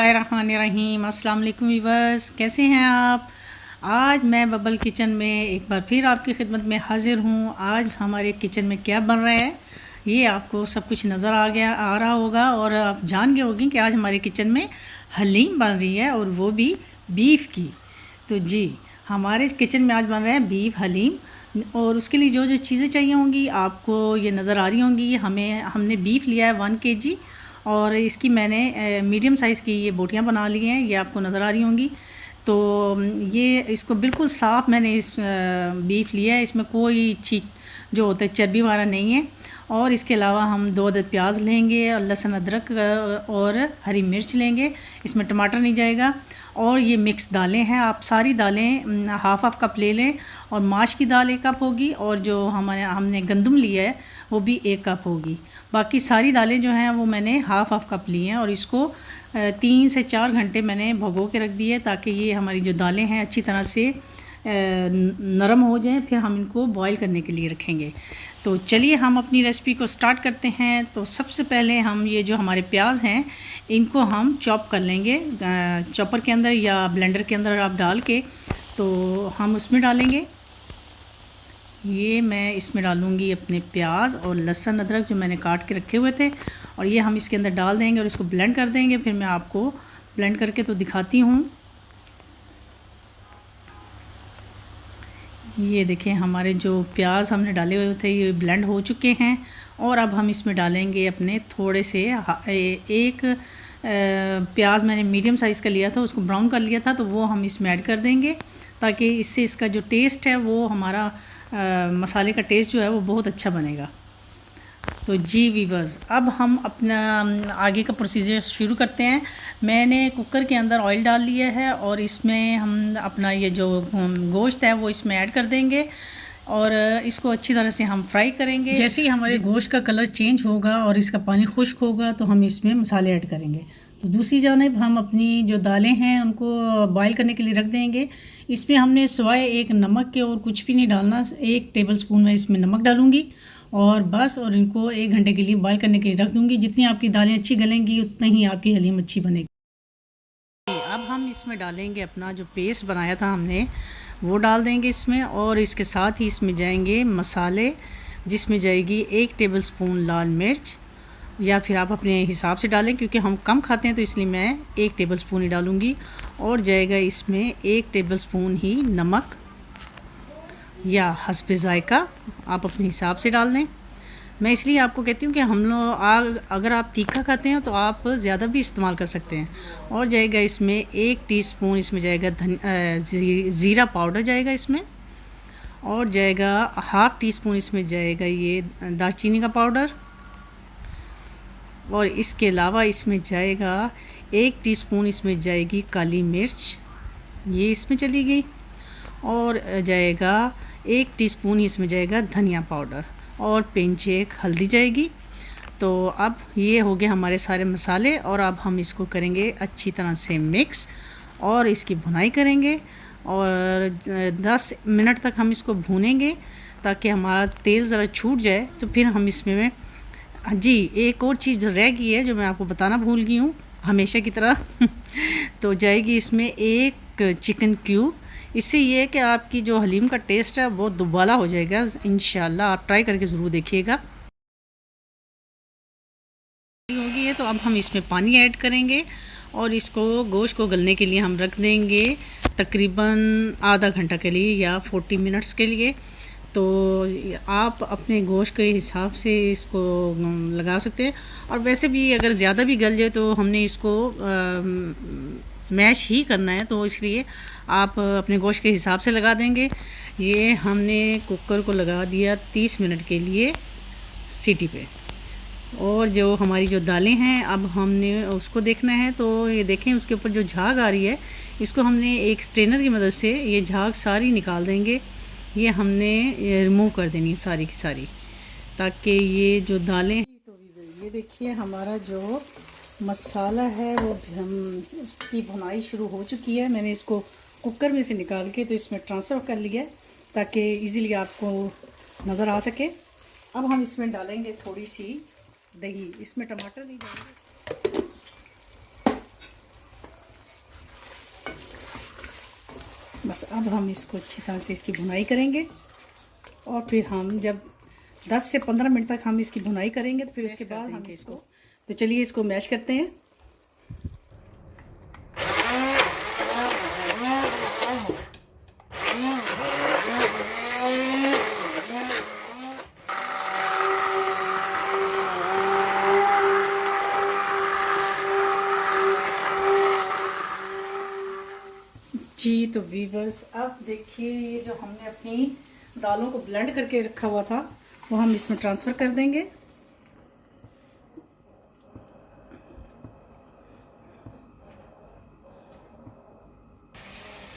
बिस्मिल्लाहिर्रहमानिर्रहीम। अस्सलाम वालेकुम वीवर्स, कैसे हैं आप। आज मैं बबल किचन में एक बार फिर आपकी खिदमत में हाज़िर हूँ। आज हमारे किचन में क्या बन रहा है ये आपको सब कुछ नज़र आ रहा होगा और आप जान गए होंगे कि आज हमारे किचन में हलीम बन रही है और वो भी बीफ की। तो जी हमारे किचन में आज बन रहा है बीफ हलीम और उसके लिए जो जो चीज़ें चाहिए होंगी आपको ये नज़र आ रही होंगी। हमने बीफ लिया है 1 kg और इसकी मैंने मीडियम साइज़ की ये बोटियां बना ली हैं, ये आपको नज़र आ रही होंगी। तो ये इसको बिल्कुल साफ़ मैंने इस बीफ लिया है, इसमें कोई चीज़ जो होता है चर्बी वाला नहीं है। और इसके अलावा हम 2 अदद प्याज लेंगे और लहसुन अदरक और हरी मिर्च लेंगे, इसमें टमाटर नहीं जाएगा। और ये मिक्स दालें हैं, आप सारी दालें हाफ़ कप ले लें। और माश की दाल 1 कप होगी और जो हमने गंदम लिया है वो भी 1 कप होगी। बाकी सारी दालें जो हैं वो मैंने हाफ़ कप ली हैं और इसको 3 से 4 घंटे मैंने भगो के रख दिए ताकि ये हमारी जो दालें हैं अच्छी तरह से नरम हो जाएं, फिर हम इनको बॉईल करने के लिए रखेंगे। तो चलिए हम अपनी रेसिपी को स्टार्ट करते हैं। तो सबसे पहले हम ये जो हमारे प्याज हैं इनको हम चॉप कर लेंगे चॉपर के अंदर या ब्लेंडर के अंदर आप डाल के, तो हम उसमें डालेंगे। ये मैं इसमें डालूँगी अपने प्याज और लहसुन अदरक जो मैंने काट के रखे हुए थे और ये हम इसके अंदर डाल देंगे और इसको ब्लेंड कर देंगे। फिर मैं आपको ब्लेंड करके तो दिखाती हूँ। ये देखें हमारे जो प्याज हमने डाले हुए थे ये ब्लेंड हो चुके हैं और अब हम इसमें डालेंगे अपने थोड़े से एक प्याज मैंने मीडियम साइज़ का लिया था, उसको ब्राउन कर लिया था, तो वो हम इसमें ऐड कर देंगे ताकि इससे इसका जो टेस्ट है वो हमारा मसाले का टेस्ट जो है वो बहुत अच्छा बनेगा। तो जी वीवर्स, अब हम अपना आगे का प्रोसीजर शुरू करते हैं। मैंने कुकर के अंदर ऑयल डाल लिया है और इसमें हम अपना ये जो गोश्त है वो इसमें ऐड कर देंगे और इसको अच्छी तरह से हम फ्राई करेंगे। जैसे ही हमारे गोश्त का कलर चेंज होगा और इसका पानी खुश्क होगा तो हम इसमें मसाले ऐड करेंगे। तो दूसरी जानिब हम अपनी जो दालें हैं उनको बॉईल करने के लिए रख देंगे। इसमें हमने सिवाय एक नमक के और कुछ भी नहीं डालना। 1 टेबल स्पून मैं इसमें नमक डालूँगी और बस, और इनको 1 घंटे के लिए बॉईल करने के लिए रख दूँगी। जितनी आपकी दालें अच्छी गलेंगी उतना ही आपकी हलीम अच्छी बनेगी। अब हम इसमें डालेंगे अपना जो पेस्ट बनाया था हमने वो डाल देंगे इसमें और इसके साथ ही इसमें जाएंगे मसाले, जिसमें जाएगी 1 टेबल स्पून लाल मिर्च या फिर आप अपने हिसाब से डालें, क्योंकि हम कम खाते हैं तो इसलिए मैं 1 टेबल स्पून ही डालूँगी। और जाएगा इसमें 1 टेबल स्पून ही नमक या हस्बे ज़ायका, आप अपने हिसाब से डाल लें। मैं इसलिए आपको कहती हूँ कि हम लोग अगर आप तीखा खाते हैं तो आप ज़्यादा भी इस्तेमाल कर सकते हैं। और जाएगा इसमें 1 टीस्पून इसमें जाएगा ज़ीरा पाउडर जाएगा इसमें, और जाएगा ½ टीस्पून इसमें जाएगा ये दालचीनी का पाउडर, और इसके अलावा इसमें जाएगा 1 टीस्पून इसमें जाएगी काली मिर्च, ये इसमें चली गई, और जाएगा 1 टीस्पून इसमें जाएगा धनिया पाउडर और पिंच 1 हल्दी जाएगी। तो अब ये हो गए हमारे सारे मसाले और अब हम इसको करेंगे अच्छी तरह से मिक्स और इसकी भुनाई करेंगे और 10 मिनट तक हम इसको भूनेंगे ताकि हमारा तेल ज़रा छूट जाए। तो फिर हम इसमें जी एक और चीज़ रह गई है जो मैं आपको बताना भूल गई हूँ हमेशा की तरह तो जाएगी इसमें 1 चिकन क्यूब। इससे ये है कि आपकी जो हलीम का टेस्ट है वो दुबाला हो जाएगा। इंशाल्लाह आप ट्राई करके ज़रूर देखिएगा। होगी है तो अब हम इसमें पानी ऐड करेंगे और इसको गोश्त को गलने के लिए हम रख देंगे तकरीबन आधा घंटा के लिए या 40 मिनट्स के लिए। तो आप अपने गोश्त के हिसाब से इसको लगा सकते हैं, और वैसे भी अगर ज़्यादा भी गल जाए तो हमने इसको मैश ही करना है, तो इसलिए आप अपने गोश्त के हिसाब से लगा देंगे। ये हमने कुकर को लगा दिया 30 मिनट के लिए सीटी पे, और जो हमारी जो दालें हैं अब हमने उसको देखना है। तो ये देखें उसके ऊपर जो झाग आ रही है इसको हमने एक स्ट्रेनर की मदद से ये झाग सारी निकाल देंगे। ये हमने रिमूव कर देनी है सारी की सारी, ताकि ये जो दालें तो ये देखिए हमारा जो मसाला है वो हम उसकी भुनाई शुरू हो चुकी है। मैंने इसको कुकर में से निकाल के तो इसमें ट्रांसफ़र कर लिया ताकि इजीली आपको नज़र आ सके। अब हम इसमें डालेंगे थोड़ी सी दही, इसमें टमाटर नहीं डालेंगे। बस अब हम इसको अच्छी तरह से इसकी भुनाई करेंगे और फिर हम जब 10 से 15 मिनट तक हम इसकी भुनाई करेंगे तो फिर उसके बाद हम इसको, तो चलिए इसको मैश करते हैं। जी तो वीवर्स, अब देखिए ये जो हमने अपनी दालों को ब्लेंड करके रखा हुआ था वो हम इसमें ट्रांसफ़र कर देंगे।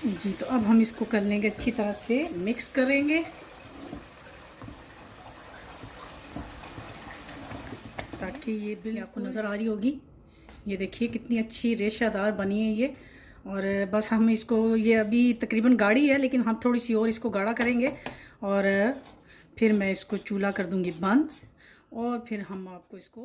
जी तो अब हम इसको कर लेंगे, अच्छी तरह से मिक्स करेंगे ताकि ये बिल्कुल आपको नज़र आ रही होगी। ये देखिए कितनी अच्छी रेशादार बनी है ये। और बस हम इसको, ये अभी तकरीबन गाढ़ी है लेकिन हम थोड़ी सी और इसको गाढ़ा करेंगे और फिर मैं इसको चूल्हा कर दूंगी बंद और फिर हम आपको इसके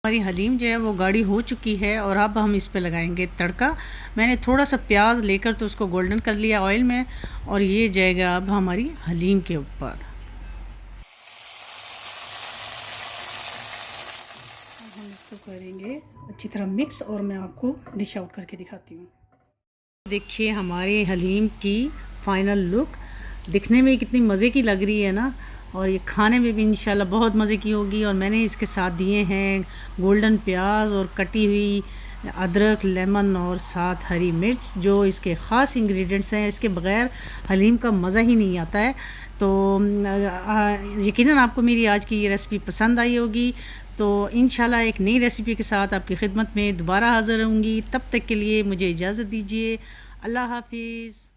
हमारी हलीम जो है वो गाढ़ी हो चुकी है और अब हम इस पे लगाएंगे तड़का। मैंने थोड़ा सा प्याज लेकर तो उसको गोल्डन कर लिया ऑयल में और ये जाएगा अब हमारी हलीम के ऊपर। हम इसको करेंगे अच्छी तरह मिक्स और मैं आपको डिश आउट करके दिखाती हूँ। देखिए हमारी हलीम की फ़ाइनल लुक, दिखने में कितनी मज़े की लग रही है ना, और ये खाने में भी इंशाल्लाह बहुत मज़े की होगी। और मैंने इसके साथ दिए हैं गोल्डन प्याज और कटी हुई अदरक, लेमन और साथ हरी मिर्च, जो इसके ख़ास इंग्रेडिएंट्स हैं। इसके बग़ैर हलीम का मज़ा ही नहीं आता है। तो यकीनन आपको मेरी आज की ये रेसिपी पसंद आई होगी। तो इंशाल्लाह एक नई रेसिपी के साथ आपकी खिदमत में दोबारा हाज़िर होंगी। तब तक के लिए मुझे इजाज़त दीजिए। अल्लाह हाफिज़।